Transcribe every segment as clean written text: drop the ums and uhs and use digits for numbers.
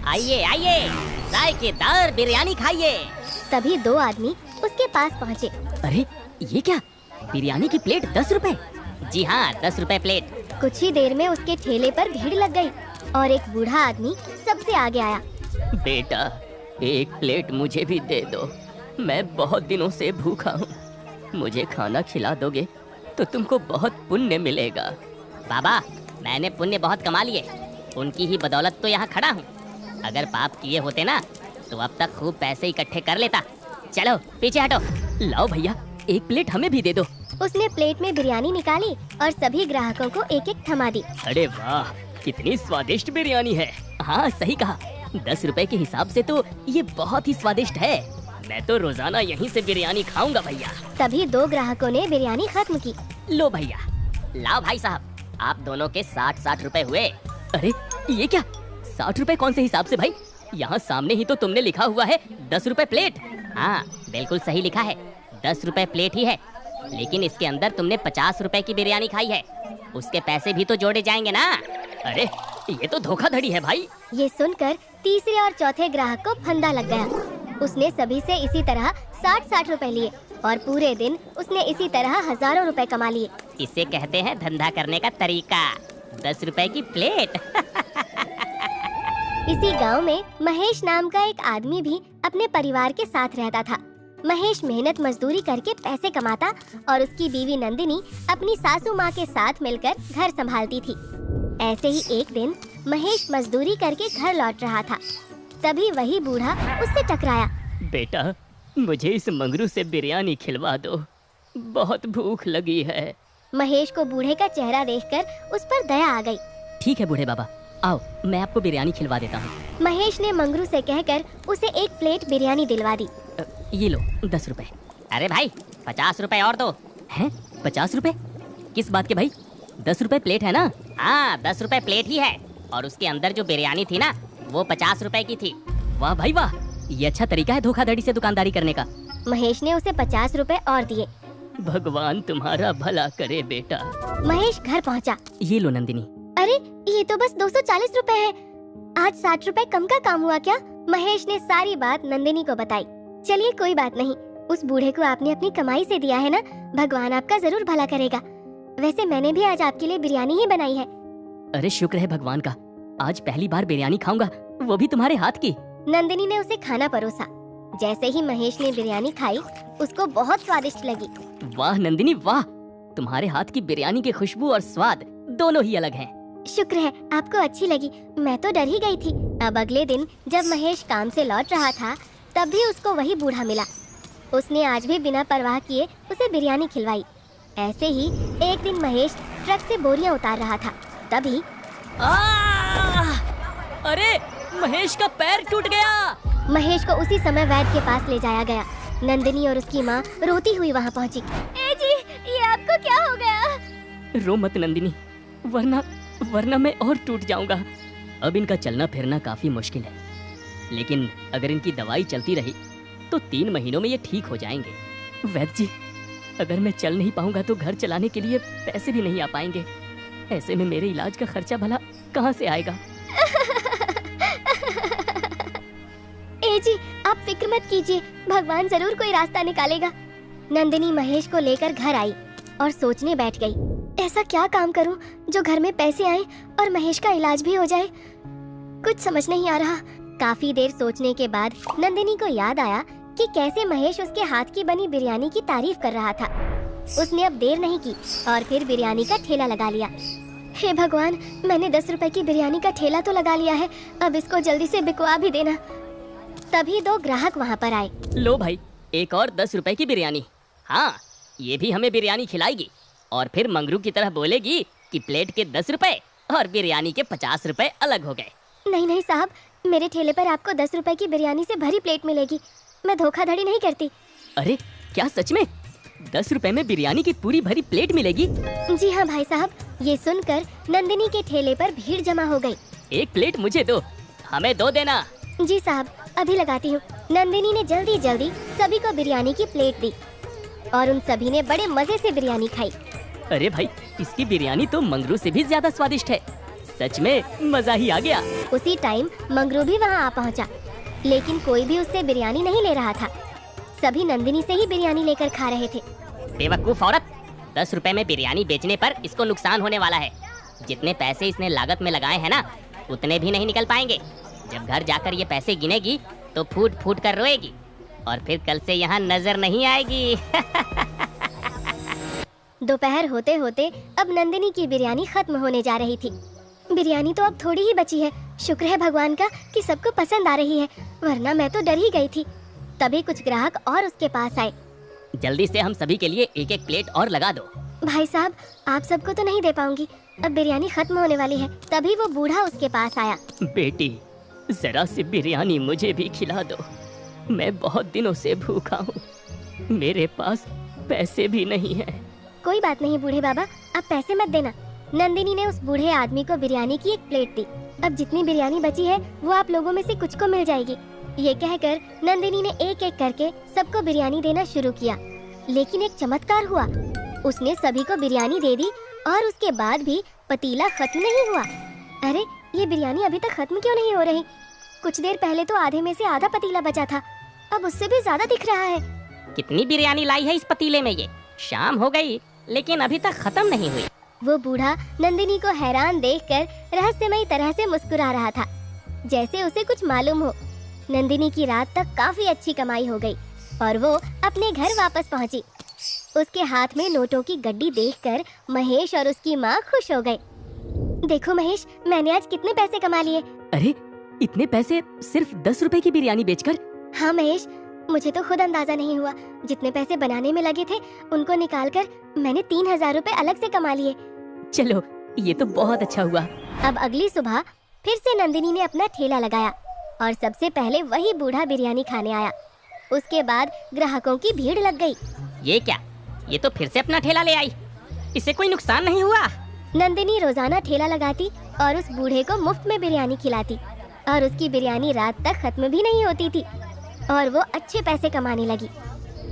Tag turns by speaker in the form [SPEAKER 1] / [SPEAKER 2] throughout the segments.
[SPEAKER 1] आइए आइए, जायकेदार बिरयानी खाइए।
[SPEAKER 2] तभी दो आदमी उसके पास पहुँचे।
[SPEAKER 1] अरे ये क्या, बिरयानी की प्लेट 10 रुपए? जी हाँ, 10 रुपए प्लेट।
[SPEAKER 2] कुछ ही देर में उसके ठेले पर भीड़ लग गई और एक बूढ़ा आदमी सबसे आगे आया।
[SPEAKER 1] बेटा, एक प्लेट मुझे भी दे दो, मैं बहुत दिनों से भूखा हूँ। मुझे खाना खिला दोगे तो तुमको बहुत पुण्य मिलेगा। बाबा, मैंने पुण्य बहुत कमा लिए, उनकी ही बदौलत तो यहाँ खड़ा हूँ। अगर पाप किए होते ना तो अब तक खूब पैसे इकट्ठे कर लेता। चलो पीछे हटो। लाओ भैया, एक प्लेट हमें भी दे दो।
[SPEAKER 2] उसने प्लेट में बिरयानी निकाली और सभी ग्राहकों को एक एक थमा दी।
[SPEAKER 1] अरे वाह, कितनी स्वादिष्ट बिरयानी है। हाँ सही कहा, 10 रुपए के हिसाब से तो ये बहुत ही स्वादिष्ट है। मैं तो रोजाना यहीं से बिरयानी खाऊंगा भैया।
[SPEAKER 2] तभी दो ग्राहकों ने बिरयानी खत्म की।
[SPEAKER 1] लो भैया, लाओ भाई साहब, आप दोनों के 60-60 रुपए हुए। अरे ये क्या, 60 रुपए कौन से हिसाब से भाई? यहाँ सामने ही तो तुमने लिखा हुआ है 10 रुपए प्लेट। हाँ बिल्कुल सही लिखा है, 10 रुपए प्लेट ही है, लेकिन इसके अंदर तुमने 50 रुपए की बिरयानी खाई है, उसके पैसे भी तो जोड़े जाएंगे ना। अरे ये तो धोखाधड़ी है भाई।
[SPEAKER 2] ये सुनकर तीसरे और चौथे ग्राहक को फंदा लग गया। उसने सभी से इसी तरह 60-60 रुपए लिए और पूरे दिन उसने इसी तरह हजारों रुपए कमा लिए।
[SPEAKER 1] इसे कहते हैं धंधा करने का तरीका, 10 रुपए की प्लेट।
[SPEAKER 2] इसी गांव में महेश नाम का एक आदमी भी अपने परिवार के साथ रहता था। महेश मेहनत मजदूरी करके पैसे कमाता और उसकी बीवी नंदिनी अपनी सासू माँ के साथ मिलकर घर संभालती थी। ऐसे ही एक दिन महेश मजदूरी करके घर लौट रहा था, तभी वही बूढ़ा उससे टकराया।
[SPEAKER 1] बेटा, मुझे इस मंगरू से बिरयानी खिलवा दो, बहुत भूख लगी है।
[SPEAKER 2] महेश को बूढ़े का चेहरा देखकर उस पर दया आ गई।
[SPEAKER 1] ठीक है बूढ़े बाबा, आओ मैं आपको बिरयानी खिलवा देता हूँ।
[SPEAKER 2] महेश ने मंगरू से कहकर उसे एक प्लेट बिरयानी दिलवा दी।
[SPEAKER 1] ये लो 10 रुपए। अरे भाई 50 रुपए और दो। हैं 50 रुपए? किस बात के भाई? 10 रुपए प्लेट है ना? हाँ 10 रुपए प्लेट ही है, और उसके अंदर जो बिरयानी थी ना वो 50 रुपए की थी। वाह भाई वाह, ये अच्छा तरीका है धोखाधड़ी से दुकानदारी करने का।
[SPEAKER 2] महेश ने उसे 50 रुपए और दिए।
[SPEAKER 1] भगवान तुम्हारा भला करे बेटा।
[SPEAKER 2] महेश घर पहुंचा।
[SPEAKER 1] ये लो नंदिनी।
[SPEAKER 2] अरे ये तो बस 240 रुपए है, आज 60 रुपए कम का काम हुआ क्या? महेश ने सारी बात नंदिनी को बताई। चलिए कोई बात नहीं, उस बूढ़े को आपने अपनी कमाई से दिया है ना, भगवान आपका जरूर भला करेगा। वैसे मैंने भी आज आपके लिए बिरयानी ही बनाई है।
[SPEAKER 1] अरे शुक्र है भगवान का, आज पहली बार बिरयानी खाऊंगा, वो भी तुम्हारे हाथ की।
[SPEAKER 2] नंदिनी ने उसे खाना परोसा। जैसे ही महेश ने बिरयानी खाई उसको बहुत स्वादिष्ट लगी।
[SPEAKER 1] वाह नंदिनी वाह, तुम्हारे हाथ की बिरयानी की खुशबू और स्वाद दोनों ही अलग हैं।
[SPEAKER 2] शुक्र है आपको अच्छी लगी, मैं तो डर ही गई थी। अब अगले दिन जब महेश काम से लौट रहा था तब भी उसको वही बूढ़ा मिला। उसने आज भी बिना परवाह किए उसे बिरयानी खिलवाई। ऐसे ही एक दिन महेश ट्रक से बोरियां उतार रहा था, तभी
[SPEAKER 1] अरे महेश का पैर टूट गया।
[SPEAKER 2] महेश को उसी समय वैद्य के पास ले जाया गया। नंदिनी और उसकी माँ रोती हुई वहाँ पहुँची। ए जी, ये आपको क्या हो गया?
[SPEAKER 1] रो मत नंदिनी, वरना मैं और टूट जाऊंगा। अब इनका चलना फिरना काफी मुश्किल है, लेकिन अगर इनकी दवाई चलती रही तो 3 महीनों में ये ठीक हो जाएंगे। वैद्य जी, अगर मैं चल नहीं पाऊंगा तो घर चलाने के लिए पैसे भी नहीं आ पाएंगे। ऐसे में मेरे इलाज का खर्चा भला कहाँ से आएगा?
[SPEAKER 2] ए जी, आप फिक्र मत कीजिए, भगवान जरूर कोई रास्ता निकालेगा। नंदिनी महेश को लेकर घर आई और सोचने बैठ गई, ऐसा क्या काम करूं जो घर में पैसे आए और महेश का इलाज भी हो जाए। कुछ समझ नहीं आ रहा। काफी देर सोचने के बाद नंदिनी को याद आया कि कैसे महेश उसके हाथ की बनी बिरयानी की तारीफ कर रहा था। उसने अब देर नहीं की और फिर बिरयानी का ठेला लगा लिया। हे भगवान, मैंने 10 रुपए की बिरयानी का ठेला तो लगा लिया है, अब इसको जल्दी से बिकवा भी देना। तभी 2 ग्राहक वहाँ पर आए।
[SPEAKER 1] लो भाई, एक और 10 रुपए की बिरयानी। हाँ, ये भी हमें बिरयानी खिलाएगी और फिर मंगरू की तरह बोलेगी कि प्लेट के 10 रुपए और बिरयानी के 50 रुपए अलग हो गए।
[SPEAKER 2] नहीं नहीं साहब, मेरे ठेले पर आपको 10 रुपए की बिरयानी से भरी प्लेट मिलेगी, मैं धोखाधड़ी नहीं करती।
[SPEAKER 1] अरे क्या सच में 10 रुपए में बिरयानी की पूरी भरी प्लेट मिलेगी?
[SPEAKER 2] जी हाँ भाई साहब। ये सुनकर नंदिनी के ठेले पर भीड़ जमा हो गई।
[SPEAKER 1] एक प्लेट मुझे दो, हमें 2 देना।
[SPEAKER 2] जी साहब, अभी लगाती हूँ। नंदिनी ने जल्दी जल्दी सभी को बिरयानी की प्लेट दी और उन सभी ने बड़े मजे से बिरयानी खाई।
[SPEAKER 1] अरे भाई, इसकी बिरयानी तो मंगरू से भी ज्यादा स्वादिष्ट है। सच में मजा ही आ गया।
[SPEAKER 2] उसी टाइम मंगरू भी वहाँ आ पहुँचा, लेकिन कोई भी उससे बिरयानी नहीं ले रहा था। सभी नंदिनी से ही बिरयानी लेकर खा रहे थे।
[SPEAKER 1] बेवकूफ औरत, 10 रुपए में बिरयानी बेचने पर इसको नुकसान होने वाला है। जितने पैसे इसने लागत में लगाए हैं ना, उतने भी नहीं निकल पाएंगे। जब घर जाकर ये पैसे गिनेगी तो फूट फूट कर रोएगी और फिर कल से यहाँ नजर नहीं आएगी।
[SPEAKER 2] दोपहर होते होते अब नंदिनी की बिरयानी खत्म होने जा रही थी। बिरयानी तो अब थोड़ी ही बची है। शुक्र है भगवान का कि सबको पसंद आ रही है, वरना मैं तो डर ही गई थी। तभी कुछ ग्राहक और उसके पास आए।
[SPEAKER 1] जल्दी से हम सभी के लिए एक एक प्लेट और लगा दो।
[SPEAKER 2] भाई साहब, आप सबको तो नहीं दे पाऊंगी, अब बिरयानी खत्म होने वाली है। तभी वो बूढ़ा उसके पास आया।
[SPEAKER 1] बेटी, जरा सी बिरयानी मुझे भी खिला दो। मैं बहुत दिनों से भूखा हूँ, मेरे पास पैसे भी नहीं है।
[SPEAKER 2] कोई बात नहीं बूढ़े बाबा, आप पैसे मत देना। नंदिनी ने उस बूढ़े आदमी को बिरयानी की एक प्लेट दी। अब जितनी बिरयानी बची है वो आप लोगों में से कुछ को मिल जाएगी। ये कहकर नंदिनी ने एक एक करके सबको बिरयानी देना शुरू किया। लेकिन एक चमत्कार हुआ, उसने सभी को बिरयानी दे दी और उसके बाद भी पतीला खत्म नहीं हुआ। अरे, ये बिरयानी अभी तक खत्म क्यों नहीं हो रही? कुछ देर पहले तो आधे में से आधा पतीला बचा था, अब उससे भी ज्यादा दिख रहा है।
[SPEAKER 1] कितनी बिरयानी लाई है इस पतीले में? ये शाम हो गई लेकिन अभी तक खत्म नहीं हुई।
[SPEAKER 2] वो बूढ़ा नंदिनी को हैरान देखकर रहस्यमयी तरह से मुस्कुरा रहा था, जैसे उसे कुछ मालूम हो। नंदिनी की रात तक काफी अच्छी कमाई हो गई और वो अपने घर वापस पहुंची। उसके हाथ में नोटों की गड्डी देखकर महेश और उसकी माँ खुश हो गए। देखो महेश, मैंने आज कितने पैसे कमा लिए।
[SPEAKER 1] अरे, इतने पैसे सिर्फ 10 रुपए की बिरयानी बेचकर?
[SPEAKER 2] हाँ महेश, मुझे तो खुद अंदाजा नहीं हुआ। जितने पैसे बनाने में लगे थे उनको निकालकर मैंने 3000 रुपए अलग से कमा लिए।
[SPEAKER 1] चलो, ये तो बहुत अच्छा हुआ।
[SPEAKER 2] अब अगली सुबह फिर से नंदिनी ने अपना ठेला लगाया और सबसे पहले वही बूढ़ा बिरयानी खाने आया। उसके बाद ग्राहकों की भीड़ लग गई।
[SPEAKER 1] ये क्या? ये तो फिर से अपना ठेला ले आई। इसे कोई नुकसान नहीं हुआ?
[SPEAKER 2] नंदिनी रोजाना ठेला लगाती और उस बूढ़े को मुफ्त में बिरयानी खिलाती और उसकी बिरयानी रात तक खत्म भी नहीं होती थी और वो अच्छे पैसे कमाने लगी।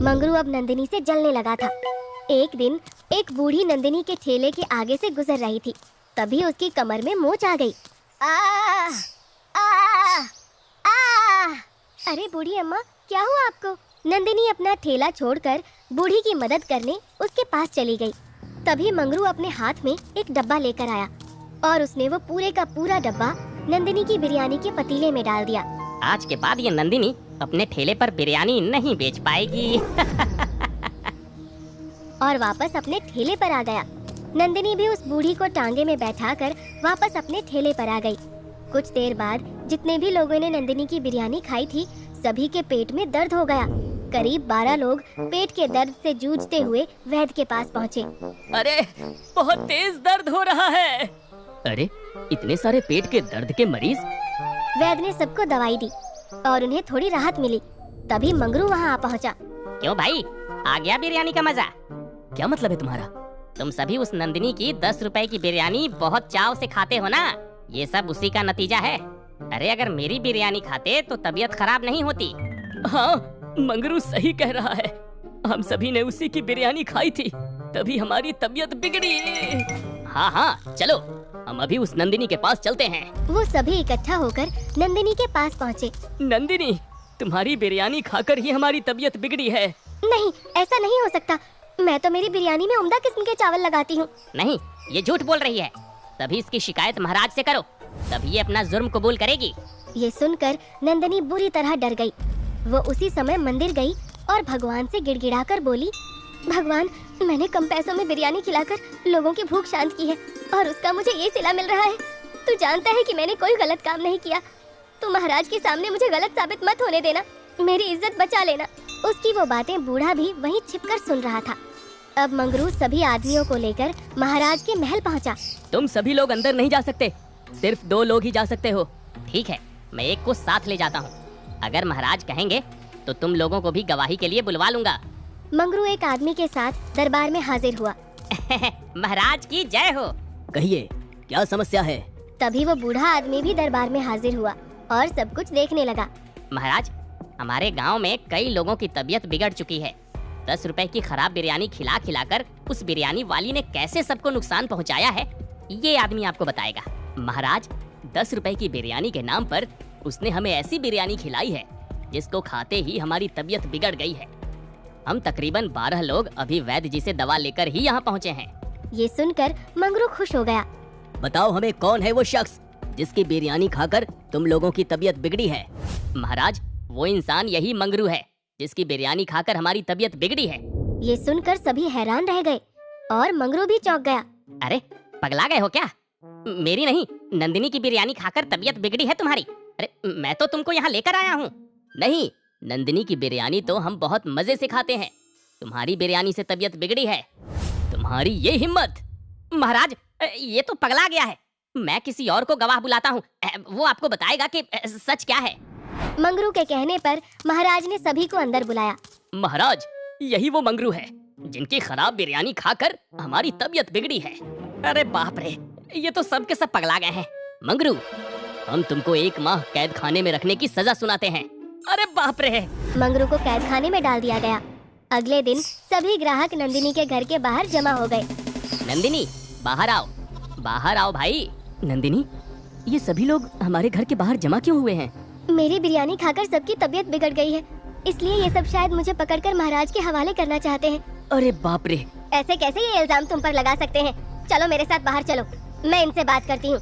[SPEAKER 2] मंगरू अब नंदिनी से जलने लगा था। एक दिन एक बूढ़ी नंदिनी के ठेले के आगे से गुजर रही थी, तभी उसकी कमर में मोच आ गई। अरे बूढ़ी अम्मा, क्या हुआ आपको? नंदिनी अपना ठेला छोड़कर बूढ़ी की मदद करने उसके पास चली गई। तभी मंगरू अपने हाथ में एक डब्बा लेकर आया और उसने वो पूरे का पूरा डब्बा नंदिनी की बिरयानी के पतीले में डाल दिया।
[SPEAKER 1] आज के बाद ये नंदिनी अपने ठेले पर बिरयानी नहीं बेच पाएगी।
[SPEAKER 2] और वापस अपने ठेले पर आ गया। नंदिनी भी उस बूढ़ी को टांगे में बैठाकर वापस अपने ठेले पर आ गई। कुछ देर बाद जितने भी लोगों ने नंदिनी की बिरयानी खाई थी, सभी के पेट में दर्द हो गया। करीब 12 लोग पेट के दर्द से जूझते हुए वैद्य के पास पहुँचे।
[SPEAKER 1] अरे, बहुत तेज दर्द हो रहा है। अरे, इतने सारे पेट के दर्द के मरीज?
[SPEAKER 2] वैद्य ने सबको दवाई दी और उन्हें थोड़ी राहत मिली। तभी मंगरू वहाँ आ पहुँचा।
[SPEAKER 1] क्यों भाई, आ गया बिरयानी का मजा? क्या मतलब है तुम्हारा? तुम सभी उस नंदिनी की 10 रुपए की बिरयानी बहुत चाव से खाते हो ना? ये सब उसी का नतीजा है। अरे, अगर मेरी बिरयानी खाते तो तबीयत खराब नहीं होती। हाँ, मंगरू सही कह रहा है। हम सभी ने उसी की बिरयानी खाई थी, तभी हमारी तबीयत बिगड़ी। हाँ हाँ, चलो हम अभी उस नंदिनी के पास चलते हैं।
[SPEAKER 2] वो सभी इकट्ठा होकर नंदिनी के पास पहुँचे।
[SPEAKER 1] नंदिनी, तुम्हारी बिरयानी खाकर ही हमारी तबीयत बिगड़ी है।
[SPEAKER 2] नहीं, ऐसा नहीं हो सकता। मैं तो मेरी बिरयानी में उम्दा किस्म के चावल लगाती हूँ।
[SPEAKER 1] नहीं, ये झूठ बोल रही है। तभी इसकी शिकायत महाराज से करो, तभी ये अपना जुर्म कबूल करेगी।
[SPEAKER 2] ये सुनकर नंदिनी बुरी तरह डर गई। वो उसी समय मंदिर गई और भगवान से गिड़गिड़ाकर बोली, भगवान, मैंने कम पैसों में बिरयानी खिलाकर लोगों की भूख शांत की है और उसका मुझे ये सिला मिल रहा है। तू जानता है कि मैंने कोई गलत काम नहीं किया। तू महाराज के सामने मुझे गलत साबित मत होने देना, मेरी इज्जत बचा लेना। उसकी वो बातें बूढ़ा भी वहीं छिपकर सुन रहा था। अब मंगरू सभी आदमियों को लेकर महाराज के महल पहुंचा।
[SPEAKER 1] तुम सभी लोग अंदर नहीं जा सकते, सिर्फ 2 लोग ही जा सकते हो। ठीक है, मैं एक को साथ ले जाता हूँ। अगर महाराज कहेंगे तो तुम लोगों को भी गवाही के लिए बुलवा लूंगा।
[SPEAKER 2] मंगरू एक आदमी के साथ दरबार में हाजिर हुआ।
[SPEAKER 1] महाराज की जय हो। कहिए, क्या समस्या है?
[SPEAKER 2] तभी वो बूढ़ा आदमी भी दरबार में हाजिर हुआ और सब कुछ देखने लगा।
[SPEAKER 1] महाराज, हमारे गांव में कई लोगों की तबीयत बिगड़ चुकी है। 10 रुपए की खराब बिरयानी खिलाकर उस बिरयानी वाली ने कैसे सबको नुकसान पहुंचाया है, ये आदमी आपको बताएगा। महाराज, 10 रुपए की बिरयानी के नाम पर उसने हमें ऐसी बिरयानी खिलाई है जिसको खाते ही हमारी तबीयत बिगड़ गई है। हम तकरीबन 12 लोग अभी वैद्य जी से दवा लेकर ही यहाँ पहुँचे हैं।
[SPEAKER 2] ये सुनकर मंगरू खुश हो गया।
[SPEAKER 1] बताओ हमें कौन है वो शख्स जिसकी बिरयानी खाकर तुम लोगों की तबीयत बिगड़ी है। महाराज, वो इंसान यही मंगरू है जिसकी बिरयानी खाकर हमारी तबीयत बिगड़ी है।
[SPEAKER 2] ये सुनकर सभी हैरान रह गए और मंगरू भी चौंक गया।
[SPEAKER 1] अरे पगला गए हो क्या? मेरी नहीं, नंदिनी की बिरयानी खाकर तबीयत बिगड़ी है तुम्हारी। अरे मैं तो तुमको यहाँ लेकर आया हूँ। नहीं, नंदिनी की बिरयानी तो हम बहुत मजे से खाते हैं। तुम्हारी बिरयानी से तबीयत बिगड़ी है। तुम्हारी ये हिम्मत! महाराज, ये तो पगला गया है। मैं किसी और को गवाह बुलाता हूँ, वो आपको बताएगा कि सच क्या है।
[SPEAKER 2] मंगरू के कहने पर महाराज ने सभी को अंदर बुलाया।
[SPEAKER 1] महाराज, यही वो मंगरू है जिनकी खराब बिरयानी खाकर हमारी तबीयत बिगड़ी है। अरे बाप रे, ये तो सब के सब पगला गए हैं। मंगरू, हम तुमको 1 माह कैद खाने में रखने की सजा सुनाते हैं। अरे बाप रे!
[SPEAKER 2] मंगरू को कैद खाने में डाल दिया गया। अगले दिन सभी ग्राहक नंदिनी के घर के बाहर जमा हो गए।
[SPEAKER 1] नंदिनी, बाहर आओ, बाहर आओ भाई। नंदिनी, ये सभी लोग हमारे घर के बाहर जमा क्यों हुए हैं?
[SPEAKER 2] मेरी बिरयानी खाकर सबकी तबीयत बिगड़ गई है, इसलिए ये सब शायद मुझे पकड़कर महाराज के हवाले करना चाहते हैं।
[SPEAKER 1] अरे बाप रे!
[SPEAKER 2] ऐसे कैसे ये इल्जाम तुम पर लगा सकते हैं? चलो मेरे साथ बाहर चलो, मैं इनसे बात करती हूँ।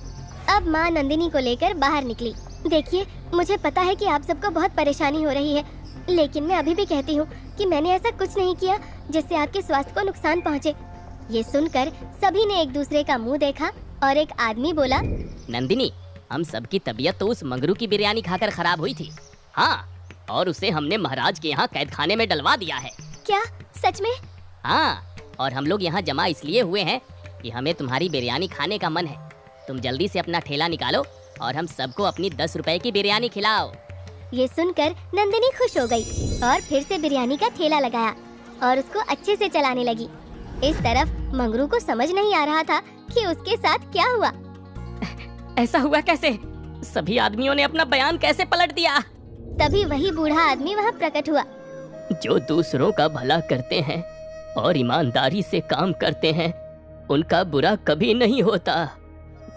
[SPEAKER 2] अब माँ नंदिनी को लेकर बाहर निकली। देखिए, मुझे पता है कि आप सबको बहुत परेशानी हो रही है, लेकिन मैं अभी भी कहती हूँ कि मैंने ऐसा कुछ नहीं किया जिससे आपके स्वास्थ्य को नुकसान पहुँचे। ये सुनकर सभी ने एक दूसरे का मुँह देखा और एक आदमी बोला,
[SPEAKER 1] नंदिनी, हम सबकी तबीयत तो उस मंगरू की बिरयानी खाकर खराब हुई थी। हाँ, और उसे हमने महाराज के यहाँ कैद खाने में डलवा दिया है।
[SPEAKER 2] क्या सच में?
[SPEAKER 1] हाँ, और हम लोग यहाँ जमा इसलिए हुए हैं कि हमें तुम्हारी बिरयानी खाने का मन है। तुम जल्दी से अपना ठेला निकालो और हम सबको अपनी 10 रुपए की बिरयानी खिलाओ।
[SPEAKER 2] ये सुनकर नंदिनी खुश हो गई और फिर से बिरयानी का ठेला लगाया और उसको अच्छे से चलाने लगी। इस तरफ मंगरू को समझ नहीं आ रहा था कि उसके साथ क्या हुआ।
[SPEAKER 1] ऐसा हुआ कैसे? सभी आदमियों ने अपना बयान कैसे पलट दिया?
[SPEAKER 2] तभी वही बूढ़ा आदमी वहाँ प्रकट हुआ।
[SPEAKER 1] जो दूसरों का भला करते हैं और ईमानदारी से काम करते हैं, उनका बुरा कभी नहीं होता।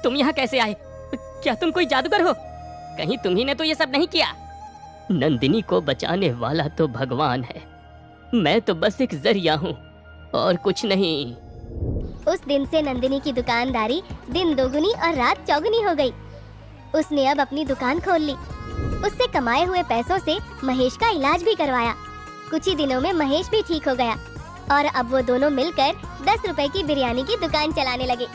[SPEAKER 1] तुम यहाँ कैसे आए? क्या तुम कोई जादूगर हो? कहीं तुम्ही ने तो ये सब नहीं किया? नंदिनी को बचाने वाला तो भगवान है, मैं तो बस एक जरिया हूँ और कुछ नहीं।
[SPEAKER 2] उस दिन से नंदिनी की दुकानदारी दिन दोगुनी और रात चौगुनी हो गई। उसने अब अपनी दुकान खोल ली। उससे कमाए हुए पैसों से महेश का इलाज भी करवाया। कुछ ही दिनों में महेश भी ठीक हो गया और अब वो दोनों मिलकर 10 रुपए की बिरयानी की दुकान चलाने लगे।